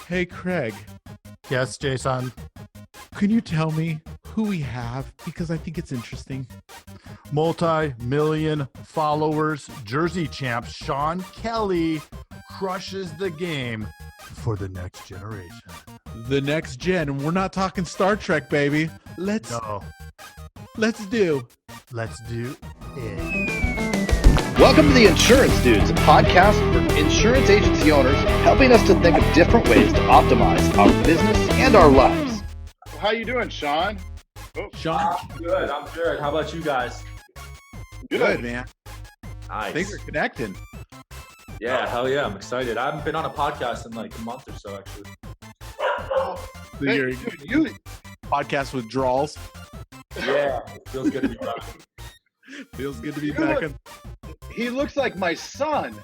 Hey, Craig, Yes, Jason. can you tell me who we have? Because I think it's interesting. Multi-million followers, Jersey champ Sean Kelly crushes the game for the next generation. The next gen, and we're not talking Star Trek, baby. Let's do. Let's do it. Welcome to the Insurance Dudes, a podcast for insurance agency owners, helping us to think of different ways to optimize our business and our lives. How you doing, Sean? Oh. Sean, I'm good. How about you guys? Good, man. Nice. Things are connecting. Yeah, hell yeah. I'm excited. I haven't been on a podcast in like a month or so, actually. So Hey, you podcast withdrawals. Yeah, it feels good to be back. Feels good to be back. He looks like my son.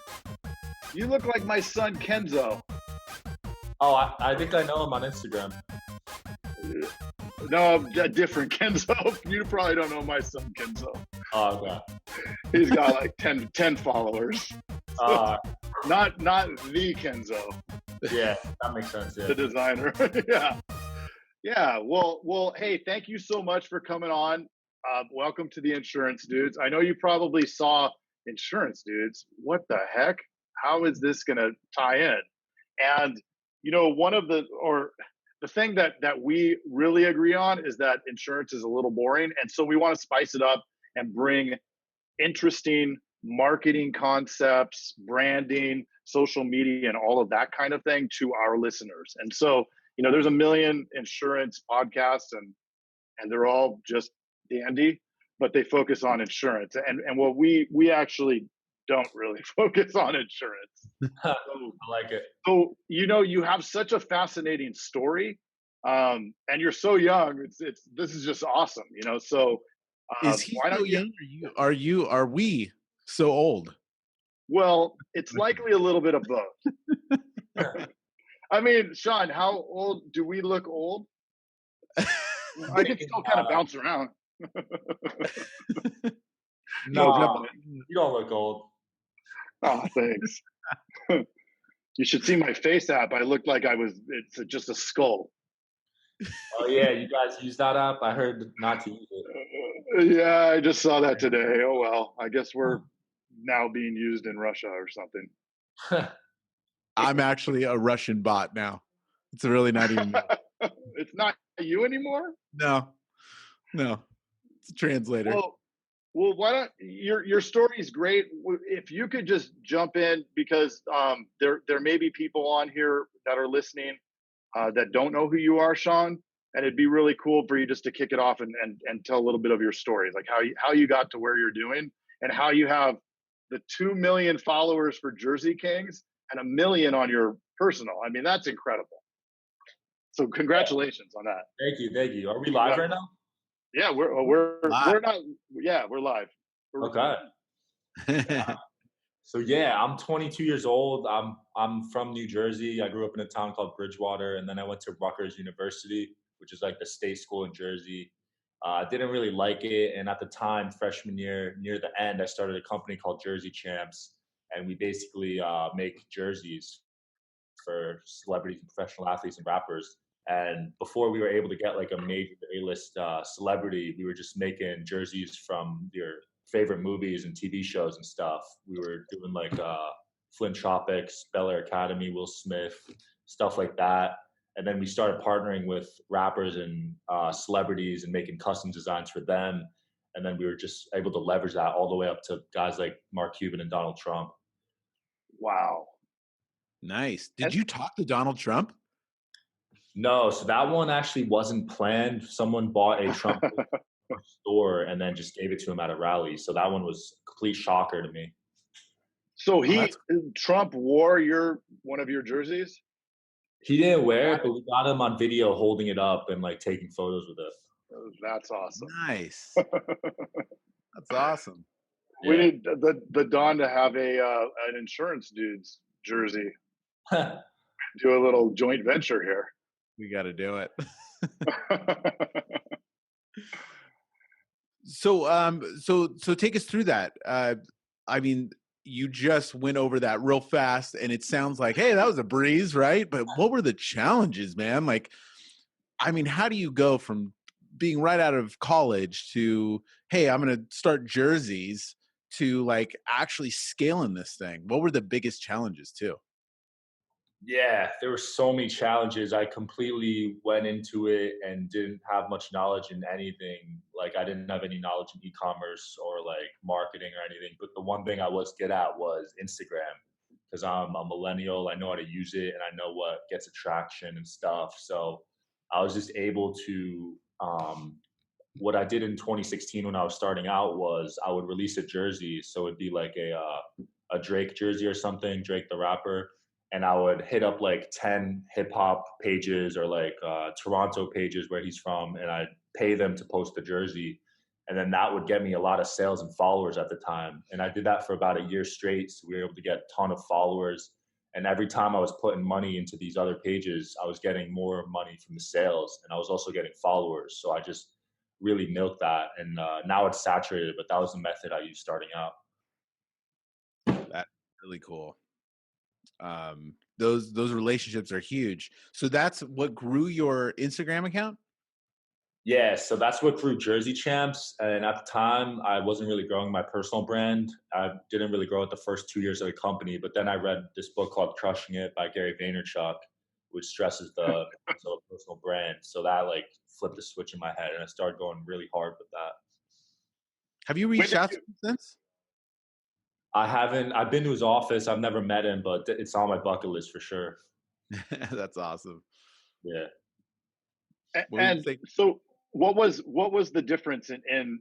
You look like my son, Kenzo. Oh, I think I know him on Instagram. No, a different Kenzo. You probably don't know my son, Kenzo. Oh, okay. He's got like 10 followers. Not the Kenzo, Yeah, that makes sense. the Yeah. designer. Yeah. Well. Hey, thank you so much for coming on. Welcome to the Insurance Dudes. I know you probably saw Insurance Dudes. What the heck? How is this going to tie in? And one of the thing that we really agree on is that insurance is a little boring, and so we want to spice it up and bring interesting marketing concepts, branding, social media, and all of that kind of thing to our listeners. And so, there's a million insurance podcasts, and they're all just dandy, but they focus on insurance. And what we actually don't really focus on insurance. I like it. So, you have such a fascinating story, and you're so young. This is just awesome, So, Is he so young? Are we so old? Well, it's likely a little bit of both. I mean, Sean, how old do we look old? I can still kind of bounce around. No, you don't look old. Oh, thanks. You should see my face app. I looked like it's just a skull. Oh, yeah, you guys use that app? I heard not to use it. Yeah, I just saw that today. Oh, well, I guess we're now being used in Russia or something. I'm actually a Russian bot now. It's really not even. It's not you anymore? No. It's a translator. Well, why don't your story is great. If you could just jump in, because there may be people on here that are listening that don't know who you are, Sean, and it'd be really cool for you just to kick it off and tell a little bit of your story, like how you got to where you're doing and how you have the 2 million followers for Jersey Kings and 1 million on your personal. I mean, that's incredible. So congratulations on that. Thank you. Are we live right now? Yeah, we're not. Yeah, we're live. Okay. So yeah, I'm 22 years old. I'm from New Jersey. I grew up in a town called Bridgewater, and then I went to Rutgers University, which is like the state school in Jersey. I didn't really like it, and at the time, freshman year, near the end, I started a company called Jersey Champs, and we basically make jerseys for celebrities and professional athletes and rappers. And before we were able to get like a major A-list celebrity, we were just making jerseys from your favorite movies and TV shows and stuff. We were doing like Flint Tropics, Bel Air Academy, Will Smith, stuff like that. And then we started partnering with rappers and celebrities and making custom designs for them. And then we were just able to leverage that all the way up to guys like Mark Cuban and Donald Trump. Wow. Nice. Did you talk to Donald Trump? No, so that one actually wasn't planned. Someone bought a Trump store and then just gave it to him at a rally. So that one was a complete shocker to me. So Trump wore one of your jerseys? He didn't wear it, but we got him on video holding it up and like taking photos with it. That's awesome. Nice. That's awesome. We need the Don to have an Insurance Dudes jersey. Do a little joint venture here. We got to do it. So take us through that. I mean, you just went over that real fast, and it sounds like, hey, that was a breeze, right? But what were the challenges, man? Like, I mean, how do you go from being right out of college to, hey, I'm going to start jerseys, to like actually scaling this thing? What were the biggest challenges too? Yeah, there were so many challenges. I completely went into it and didn't have much knowledge in anything. Like I didn't have any knowledge in e-commerce or like marketing or anything. But the one thing I was good at was Instagram, because I'm a millennial. I know how to use it and I know what gets attraction and stuff. So I was just able to what I did in 2016 when I was starting out was I would release a jersey. So it'd be like a Drake jersey or something, Drake the rapper, and I would hit up like 10 hip hop pages or like Toronto pages where he's from, and I'd pay them to post the jersey. And then that would get me a lot of sales and followers at the time. And I did that for about a year straight. So we were able to get a ton of followers. And every time I was putting money into these other pages, I was getting more money from the sales, and I was also getting followers. So I just really milked that. And now it's saturated, but that was the method I used starting out. That's really cool. Those relationships are huge. So that's what grew your Instagram account? Yeah, so that's what grew Jersey Champs. And at the time, I wasn't really growing my personal brand. I didn't really grow it the first 2 years of the company. But then I read this book called Crushing It by Gary Vaynerchuk, which stresses the personal brand. So that like flipped the switch in my head, and I started going really hard with that. Have you reached out to him since? I haven't. I've been to his office. I've never met him, but it's on my bucket list for sure. That's awesome. Yeah. And so what was the difference in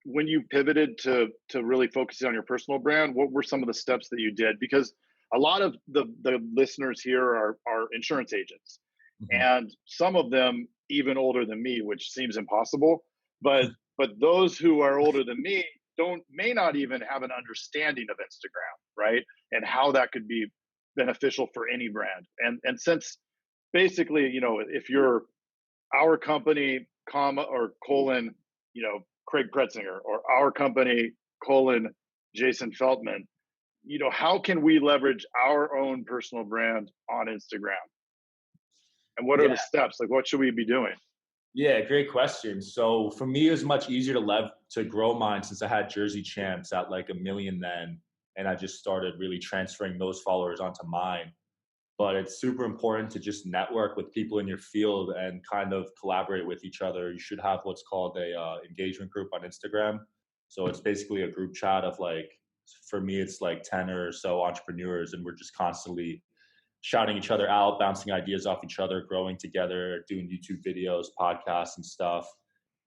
when you pivoted to really focusing on your personal brand? What were some of the steps that you did? Because a lot of the listeners here are insurance agents, and some of them even older than me, which seems impossible. But those who are older than me may not even have an understanding of Instagram, right? And how that could be beneficial for any brand. And since basically, if you're our company, comma or colon, Craig Pretzinger, or our company, colon, Jason Feltman, how can we leverage our own personal brand on Instagram? And what are the steps? Like, what should we be doing? Yeah, great question. So for me, it was much easier to grow mine since I had Jersey Champs at like 1 million then, and I just started really transferring those followers onto mine. But it's super important to just network with people in your field and kind of collaborate with each other. You should have what's called a engagement group on Instagram. So it's basically a group chat of like, for me, it's like 10 or so entrepreneurs, and we're just constantly shouting each other out, bouncing ideas off each other, growing together, doing YouTube videos, podcasts and stuff.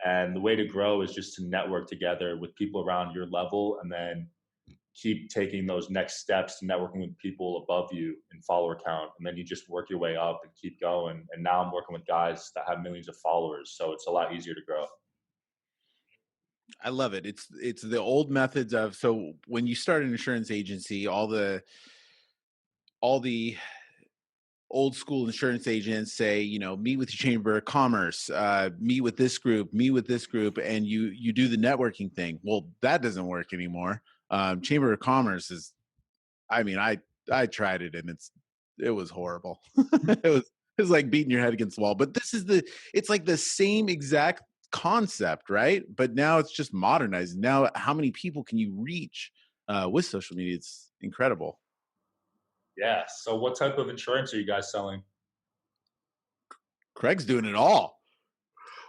And the way to grow is just to network together with people around your level, and then keep taking those next steps to networking with people above you in follower count. And then you just work your way up and keep going. And now I'm working with guys that have millions of followers. So it's a lot easier to grow. I love it. It's the old methods of, so when you start an insurance agency, all the old school insurance agents say, meet with your chamber of commerce, meet with this group, and you do the networking thing. Well, that doesn't work anymore. Chamber of Commerce is, I mean, I tried it and it was horrible. it was like beating your head against the wall. But it's like the same exact concept, right? But now it's just modernized. Now, how many people can you reach with social media? It's incredible. Yeah. So what type of insurance are you guys selling? Craig's doing it all.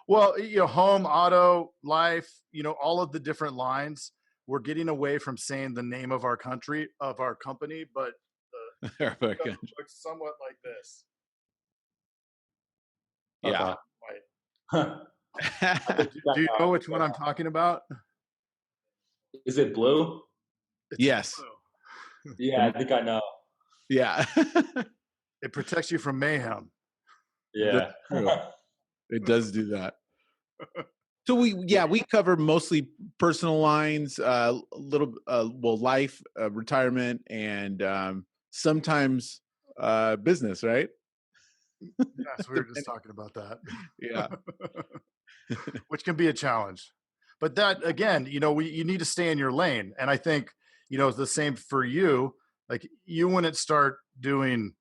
Well, home, auto, life, all of the different lines. We're getting away from saying the name of our company, but looks somewhat like this. Yeah. Do you know which one I'm talking about? Is it blue? Yes. Blue. Yeah, I think I know. Yeah. It protects you from mayhem. Yeah. It does do that. So we cover mostly personal lines, a little, life, retirement, and sometimes business, right? Yes, we were just talking about that. Yeah. Which can be a challenge. But that, again, you need to stay in your lane. And I think, it's the same for you. Like you wouldn't start doing,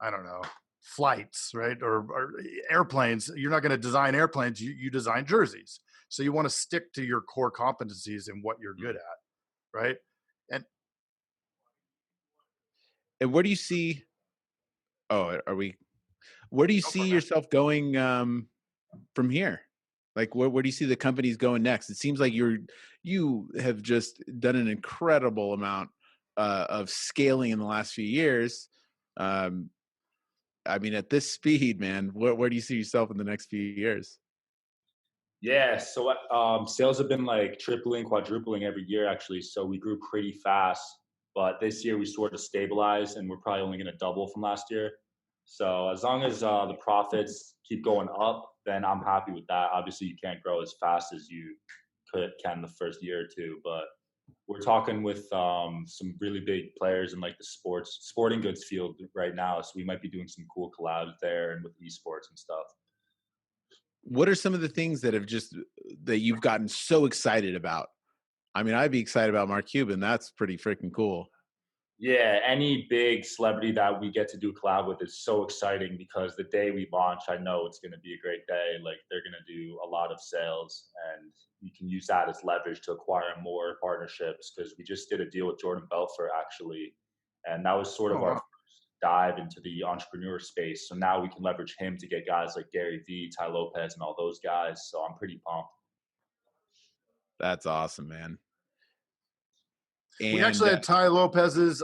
I don't know, flights, right? Or airplanes. You're not going to design airplanes. You design jerseys. So you want to stick to your core competencies and what you're good at, right? And where do you see? Oh, are we? Where do you see yourself going from here? Like, where do you see the companies going next? It seems like you have just done an incredible amount of scaling in the last few years. I mean, at this speed, man, where do you see yourself in the next few years? Yeah, so sales have been like tripling, quadrupling every year, actually. So we grew pretty fast, but this year we sort of stabilized, and we're probably only going to double from last year. So as long as the profits keep going up, then I'm happy with that. Obviously, you can't grow as fast as you can the first year or two, but we're talking with some really big players in like the sporting goods field right now. So we might be doing some cool collabs there and with esports and stuff. What are some of the things that you've gotten so excited about? I mean, I'd be excited about Mark Cuban. That's pretty freaking cool. Yeah, any big celebrity that we get to do collab with is so exciting because the day we launch, I know it's going to be a great day. Like they're going to do a lot of sales, and you can use that as leverage to acquire more partnerships, because we just did a deal with Jordan Belfort actually, and that was sort of our first dive into the entrepreneur space. So now we can leverage him to get guys like Gary Vee, Ty Lopez, and all those guys. So I'm pretty pumped. That's awesome, man. And we actually had Ty Lopez's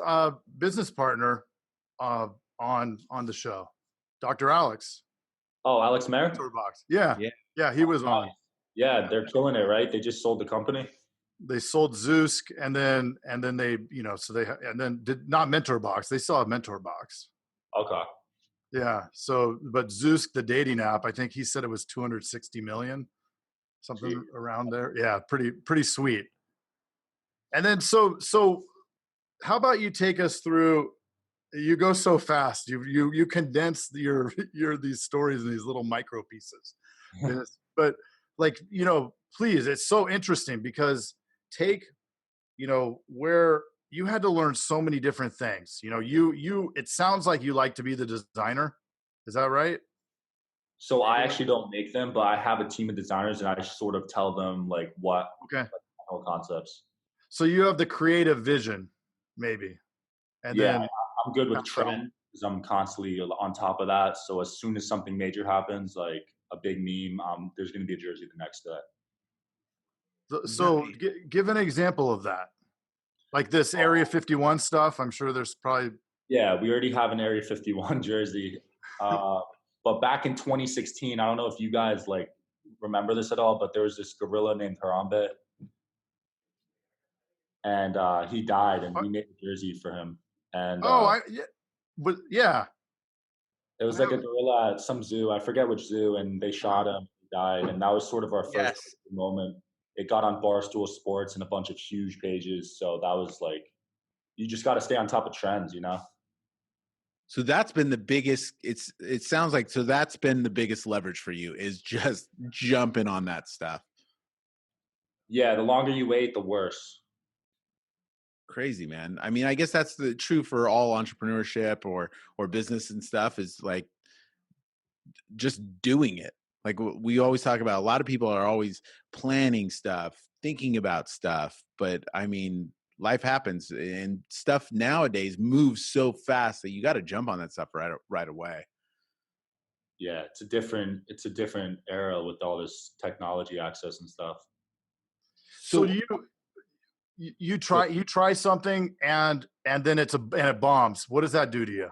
business partner on the show, Dr. Alex. Oh, Alex Mayer? Yeah, he was on. Yeah, they're killing it, right? They just sold the company. They sold Zeusk, and then they, and then did not Mentor Box. They still have Mentor Box. Okay. Yeah. So, but Zeusk, the dating app, I think he said it was 260 million, something around there. Yeah, pretty sweet. And then so how about you take us through? You go so fast. You condense your these stories in these little micro pieces. But like, please, it's so interesting because where you had to learn so many different things. It sounds like you like to be the designer. Is that right? So I actually don't make them, but I have a team of designers, and I sort of tell them like what concepts. So you have the creative vision, maybe. And then I'm good with trend because I'm constantly on top of that. So as soon as something major happens, like a big meme, there's going to be a jersey the next day. So give an example of that. Like this Area 51 stuff. I'm sure there's probably. Yeah, we already have an Area 51 jersey. But back in 2016, I don't know if you guys like remember this at all, but there was this gorilla named Harambe. And he died, and we made a jersey for him. And it was like a gorilla at some zoo. I forget which zoo, and they shot him. He died, and that was sort of our first moment. It got on Barstool Sports and a bunch of huge pages. So that was like, you just got to stay on top of trends, So that's been the biggest. It sounds like that's been the biggest leverage for you, is just jumping on that stuff. Yeah, the longer you wait, the worse. Crazy, man. I mean, I guess that's the true for all entrepreneurship or business and stuff, is like just doing it. Like we always talk about, a lot of people are always planning stuff, thinking about stuff, but I mean, life happens, and stuff nowadays moves so fast that you got to jump on that stuff right away. Yeah, it's a different era with all this technology access and stuff. So do you try something and then it bombs. What does that do to you?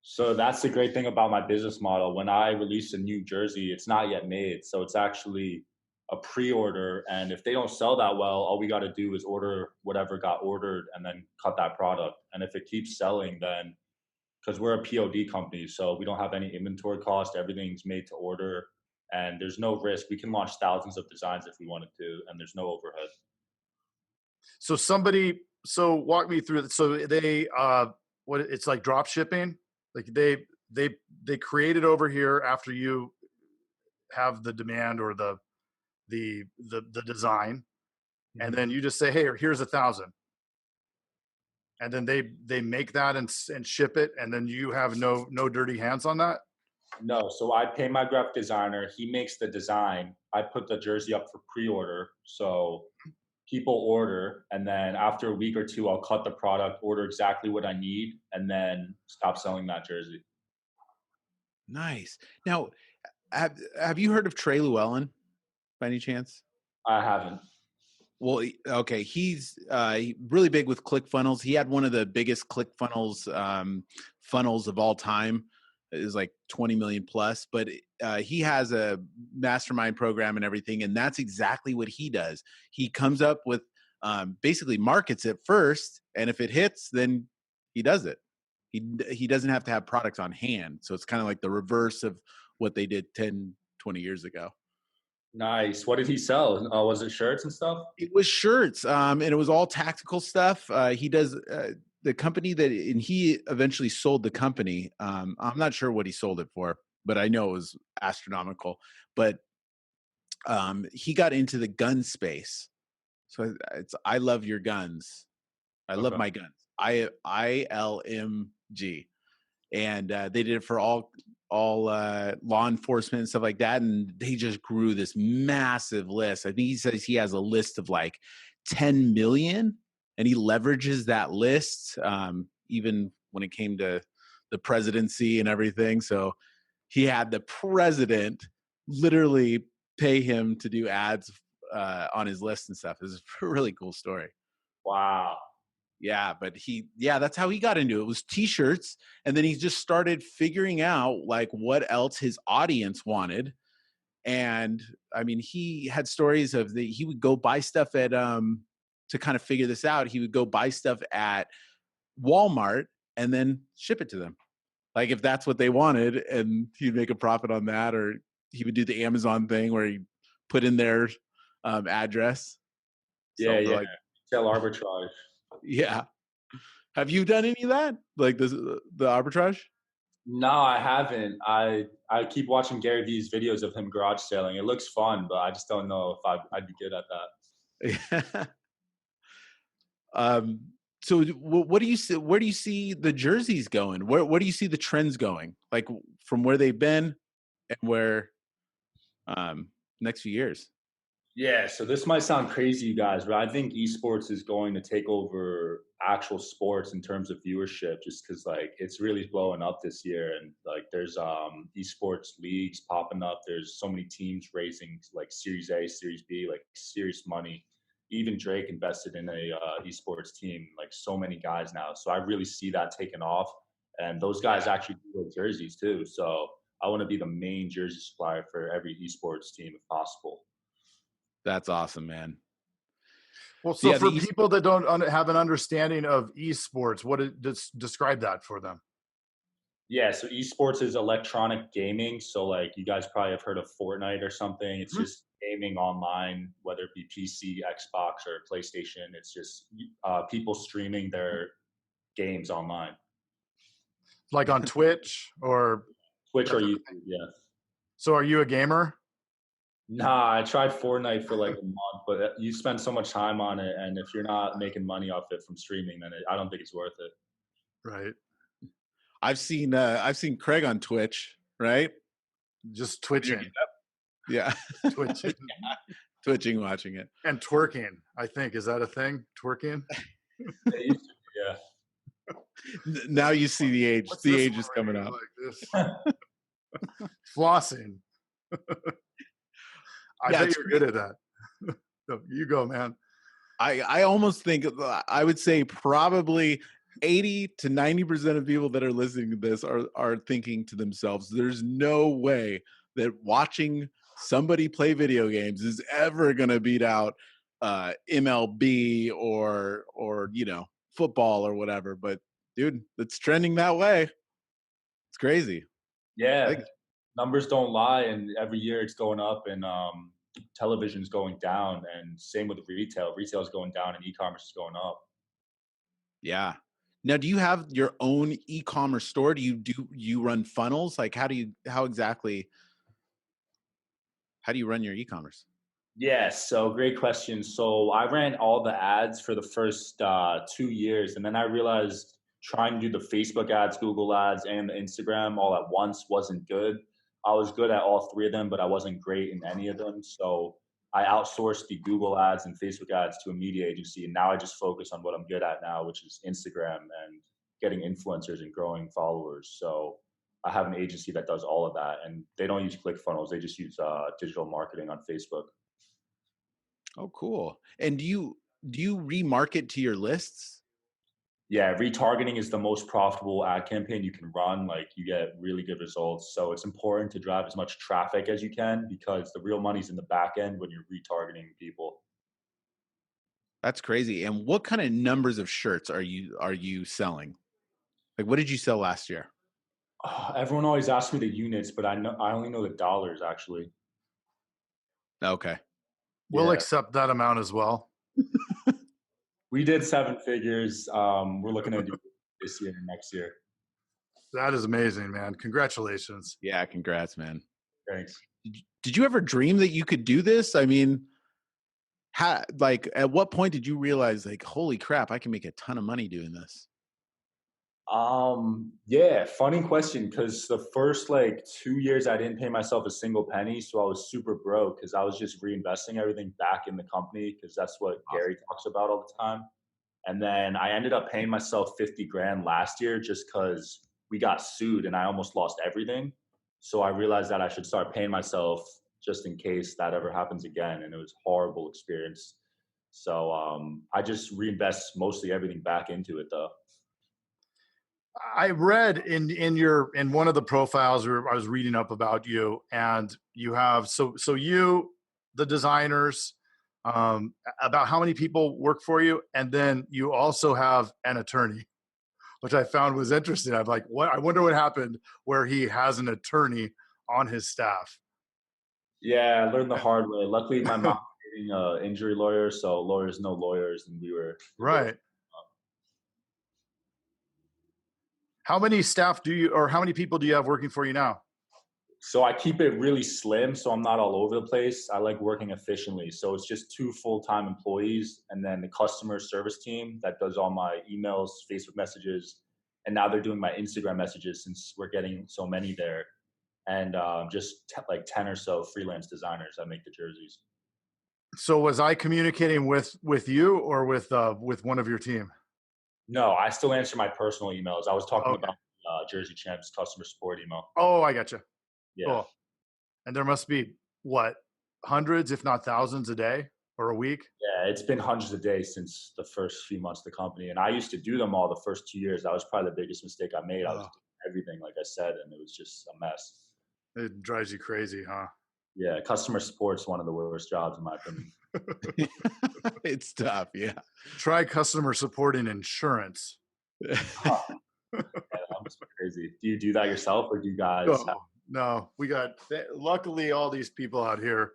So that's the great thing about my business model. When I release a new jersey, it's not yet made. So it's actually a pre-order. And if they don't sell that well, all we got to do is order whatever got ordered and then cut that product. And if it keeps selling, then, because we're a POD company, so we don't have any inventory cost. Everything's made to order, and there's no risk. We can launch thousands of designs if we wanted to, and there's no overhead. So walk me through it. So they, it's like drop shipping. Like they create it over here after you have the demand or the design. And then you just say, hey, here's 1,000. and then they make that and ship it, and then you have no dirty hands on that? No, so I pay my graphic designer. He makes the design. I put the jersey up for pre-order. So people order, and then after a week or two, I'll cut the product, order exactly what I need, and then stop selling that jersey. Nice. Now, have you heard of Trey Llewellyn by any chance? I haven't. Well, okay. He's really big with ClickFunnels. He had one of the biggest ClickFunnels funnels of all time. It was like 20 million plus, but he has a mastermind program and everything. And that's exactly what he does. He comes up with basically markets it first. And if it hits, then he does it. He doesn't have to have products on hand. So it's kind of like the reverse of what they did 10, 20 years ago. Nice. What did he sell? Was it shirts and stuff? It was shirts, and it was all tactical stuff. He does the company and he eventually sold the company. I'm not sure what he sold it for, but I know it was astronomical. But he got into the gun space. So I love your guns. I love my guns. ILMG. And they did it for all law enforcement and stuff like that, and they just grew this massive list. I think he says he has a list of like 10 million, and he leverages that list even when it came to the presidency and everything. So he had the president literally pay him to do ads on his list and stuff. It was a really cool story. Wow. Yeah, but that's how he got into it. It was t-shirts, and then he just started figuring out like what else his audience wanted. And I mean, he had stories of he would go buy stuff at to kind of figure this out. He would go buy stuff at Walmart and then ship it to them, like if that's what they wanted, and he'd make a profit on that. Or he would do the Amazon thing where he put in their address. Yeah, like sell arbitrage. Yeah. Have you done any of that? Like the arbitrage? No, I haven't. I keep watching Gary Vee's videos of him garage selling. It looks fun, but I just don't know if I'd be good at that. Yeah. So what do you see? Where do you see the jerseys going? Where do you see the trends going? Like from where they've been and where next few years? Yeah, so this might sound crazy, you guys, but I think esports is going to take over actual sports in terms of viewership, just because like it's really blowing up this year, and like there's esports leagues popping up. There's so many teams raising like Series A, Series B, like serious money. Even Drake invested in a esports team, like so many guys now. So I really see that taking off, and those guys actually do jerseys too. So I want to be the main jersey supplier for every esports team if possible. That's awesome, man. Well, so for people that don't have an understanding of esports, describe that for them? Yeah, so esports is electronic gaming. So like you guys probably have heard of Fortnite or something. It's just gaming online, whether it be PC, Xbox, or PlayStation. It's just people streaming their games online. Like on Twitch or YouTube, yeah. So are you a gamer? Nah, I tried Fortnite for like a month, but you spend so much time on it, and if you're not making money off it from streaming, then I don't think it's worth it. Right. I've seen Craig on Twitch, right? Just twitching. Yeah. Twitching. Twitching, watching it. And twerking, I think. Is that a thing? Twerking? Yeah. Now you see the age. The age is coming up. Like this. Flossing. I bet you're good at that. So you go, man. I almost think I would say probably 80 to 90% of people that are listening to this are thinking to themselves, there's no way that watching somebody play video games is ever going to beat out MLB or football or whatever. But dude, it's trending that way. It's crazy. Yeah. Numbers don't lie, and every year it's going up, and television's going down, and same with retail. Retail is going down, and e-commerce is going up. Yeah. Now, do you have your own e-commerce store? Do you run funnels? Like, how do you run your e-commerce? Yes, so great question. So I ran all the ads for the first 2 years, and then I realized trying to do the Facebook ads, Google ads, and the Instagram all at once wasn't good. I was good at all three of them, but I wasn't great in any of them. So I outsourced the Google ads and Facebook ads to a media agency, and now I just focus on what I'm good at now, which is Instagram and getting influencers and growing followers. So I have an agency that does all of that, and they don't use ClickFunnels; they just use digital marketing on Facebook. Oh, cool. And do you remarket to your lists? Yeah, retargeting is the most profitable ad campaign you can run. Like you get really good results. So it's important to drive as much traffic as you can because the real money's in the back end when you're retargeting people. That's crazy. And what kind of numbers of shirts are you selling? Like, what did you sell last year? Everyone always asks me the units, but I only know the dollars actually. Okay. We'll Yeah. accept that amount as well. We did 7 figures. We're looking to do this year and next year. That is amazing, man. Congratulations. Yeah, congrats, man. Thanks. Did you ever dream that you could do this? I mean, at what point did you realize, like, holy crap, I can make a ton of money doing this? Yeah, funny question because the first like 2 years I didn't pay myself a single penny, so I was super broke because I was just reinvesting everything back in the company because that's what Gary talks about all the time. And then I ended up paying myself 50 grand last year just because we got sued and I almost lost everything. So I realized that I should start paying myself just in case that ever happens again. And it was a horrible experience. So I just reinvest mostly everything back into it though. I read in one of the profiles where I was reading up about you, and you have you, the designers, about how many people work for you, and then you also have an attorney, which I found was interesting. I'm like, what? I wonder what happened where he has an attorney on his staff. Yeah, I learned the hard way. Luckily, my mom was an injury lawyer, so lawyers know lawyers, and we were Right. How many staff how many people do you have working for you now? So I keep it really slim, so I'm not all over the place. I like working efficiently. So it's just 2 full-time employees and then the customer service team that does all my emails, Facebook messages, and now they're doing my Instagram messages since we're getting so many there. And like 10 or so freelance designers that make the jerseys. So was I communicating with you or with one of your team? No, I still answer my personal emails. I was talking about Jersey Champs customer support email. Oh, I gotcha. Yeah. Cool. And there must be what, hundreds, if not thousands a day or a week? Yeah, it's been hundreds a day since the first few months of the company. And I used to do them all the first 2 years. That was probably the biggest mistake I made. I was doing everything, like I said, and it was just a mess. It drives you crazy, huh? Yeah, customer support's one of the worst jobs in my opinion. It's tough, yeah. Try customer support in insurance. Yeah, that must be crazy. Do you do that yourself, or do you guys? No, we got luckily all these people out here,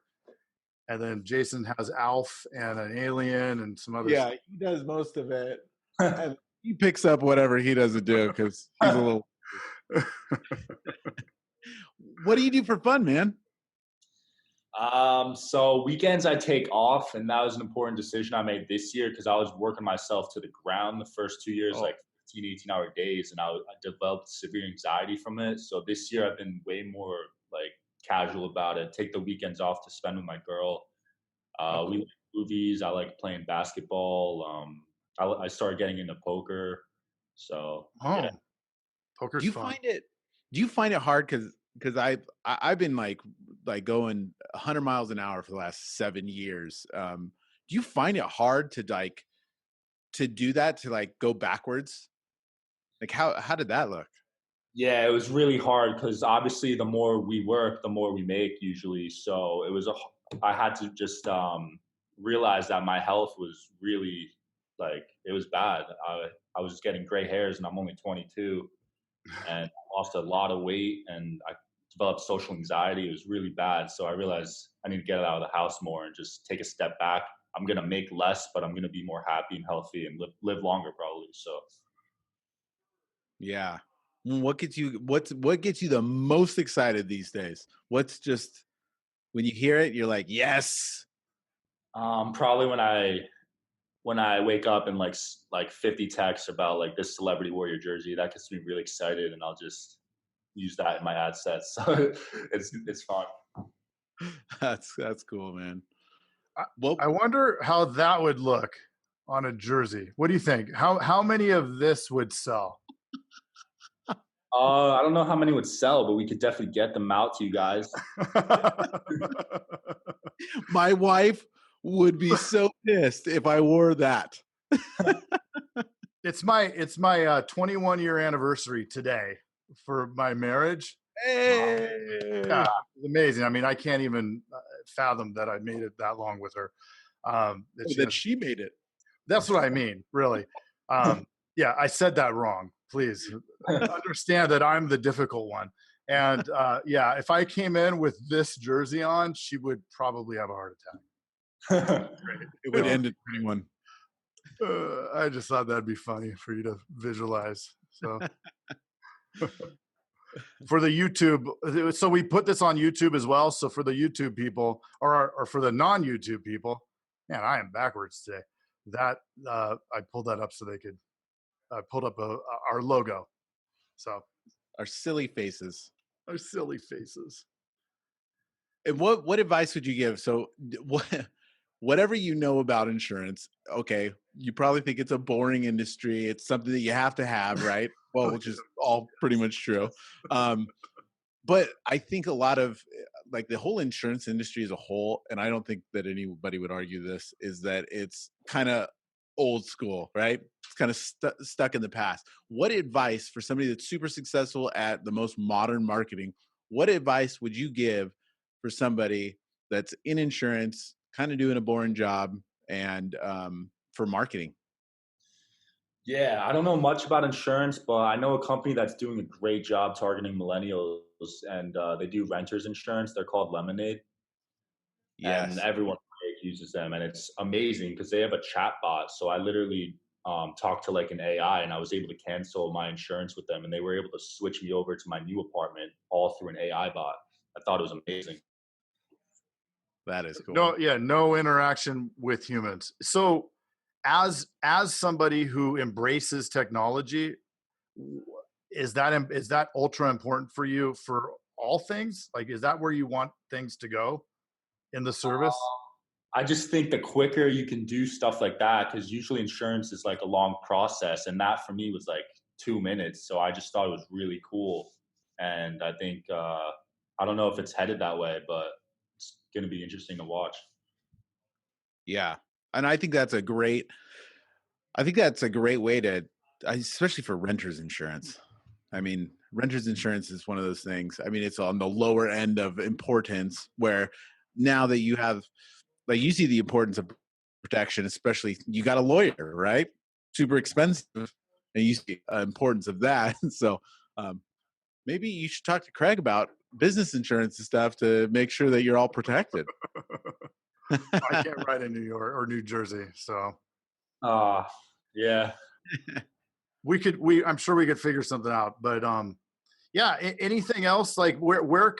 and then Jason has Alf and an alien and some other. Yeah, he does most of it. And he picks up whatever he doesn't do because he's a little. What do you do for fun, man? So weekends I take off, and that was an important decision I made this year because I was working myself to the ground the first 2 years, like 15, 18-hour days, and I developed severe anxiety from it. So this year I've been way more like casual about it. Take the weekends off to spend with my girl. We like movies. I like playing basketball. I started getting into poker. So yeah. Poker's fun. Do you find it hard because I've been like going 100 miles an hour for the last 7 years. Do you find it hard to do that, to like go backwards? Like how did that look? Yeah, it was really hard because obviously the more we work, the more we make usually. So I had to just realize that my health was really it was bad. I was getting gray hairs and I'm only 22 and I lost a lot of weight and I developed social anxiety. It was really bad. So I realized I need to get out of the house more and just take a step back. I'm going to make less, but I'm going to be more happy and healthy and live longer probably. So. Yeah. What gets you the most excited these days? What's just when you hear it, you're like, yes. Probably when I wake up and like 50 texts about like this celebrity wore your jersey, that gets me really excited, and I'll just use that in my ad sets. So it's fun. That's cool, man. I wonder how that would look on a jersey. What do you think? How many of this would sell? I don't know how many would sell, but we could definitely get them out to you guys. My wife would be so pissed if I wore that. It's my 21-year anniversary today for my marriage. Hey. Yeah, it's amazing. I mean, I can't even fathom that I made it that long with her. That she made it. That's what I mean, really. Yeah, I said that wrong. Please understand that I'm the difficult one. And yeah, if I came in with this jersey on, she would probably have a heart attack. It would end at 21. I just thought that'd be funny for you to visualize. So for the YouTube, so we put this on YouTube as well. So for the YouTube people or for the non-YouTube people, man, I am backwards today. That I pulled that up so they could pulled up our logo. So our silly faces. Our silly faces. And what advice would you give? So whatever you know about insurance, okay, you probably think it's a boring industry. It's something that you have to have, right? Well, which is all pretty much true. But I think a lot of like the whole insurance industry as a whole, and I don't think that anybody would argue this, is that it's kind of old school, right? It's kind of stuck in the past. What advice for somebody that's super successful at the most modern marketing, what advice would you give for somebody that's in insurance, kind of doing a boring job, and for marketing? Yeah, I don't know much about insurance, but I know a company that's doing a great job targeting millennials, and they do renters insurance. They're called Lemonade. Yes. And everyone uses them, and it's amazing because they have a chat bot. So I literally talked to like an AI, and I was able to cancel my insurance with them, and they were able to switch me over to my new apartment all through an AI bot. I thought it was amazing. That is cool. No interaction with humans. So as somebody who embraces technology, is that ultra important for you for all things? Like, is that where you want things to go in the service? I just think the quicker you can do stuff like that, because usually insurance is like a long process, and that for me was like 2 minutes. So I just thought it was really cool. And I think, I don't know if it's headed that way, but it's going to be interesting to watch. Yeah. And I think that's a great way to, especially for renters insurance. I mean, renters insurance is one of those things. I mean, it's on the lower end of importance, where now that you have, like, you see the importance of protection, especially you got a lawyer, right? Super expensive. And you see the importance of that. So maybe you should talk to Craig about business insurance and stuff to make sure that you're all protected. I can't ride in New York or New Jersey. So yeah. I'm sure we could figure something out, but yeah. Anything else? Like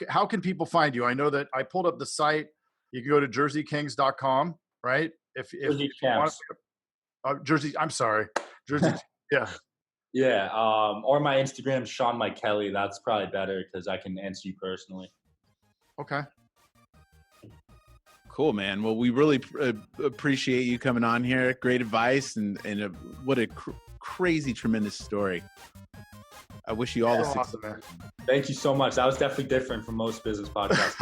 how can people find you? I know that I pulled up the site. You can go to jerseykings.com, right? If you want to Jersey, I'm sorry. Jersey. Yeah. Yeah. Or my Instagram, Sean Mike Kelly. That's probably better because I can answer you personally. Okay. Cool, man. Well, we really appreciate you coming on here. Great advice and what a crazy, tremendous story. I wish you all the success. Awesome, man. Thank you so much. That was definitely different from most business podcasts.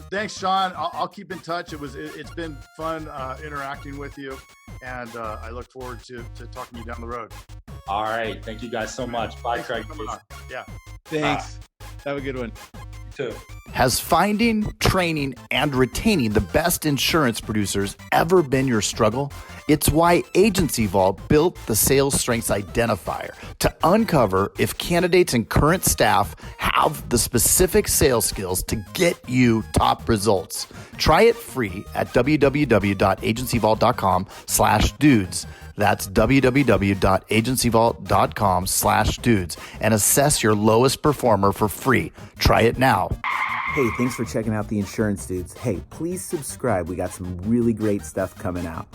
Thanks, Sean. I'll keep in touch. It's been fun interacting with you, and I look forward to talking to you down the road. All right. Thank you guys so much. Bye, Craig. Yeah. Thanks. Have a good one. You too. Has finding, training, and retaining the best insurance producers ever been your struggle? It's why Agency Vault built the Sales Strengths Identifier to uncover if candidates and current staff have the specific sales skills to get you top results. Try it free at www.agencyvault.com/dudes. That's www.agencyvault.com/dudes and assess your lowest performer for free. Try it now. Hey, thanks for checking out the Insurance Dudes. Hey, please subscribe. We got some really great stuff coming out.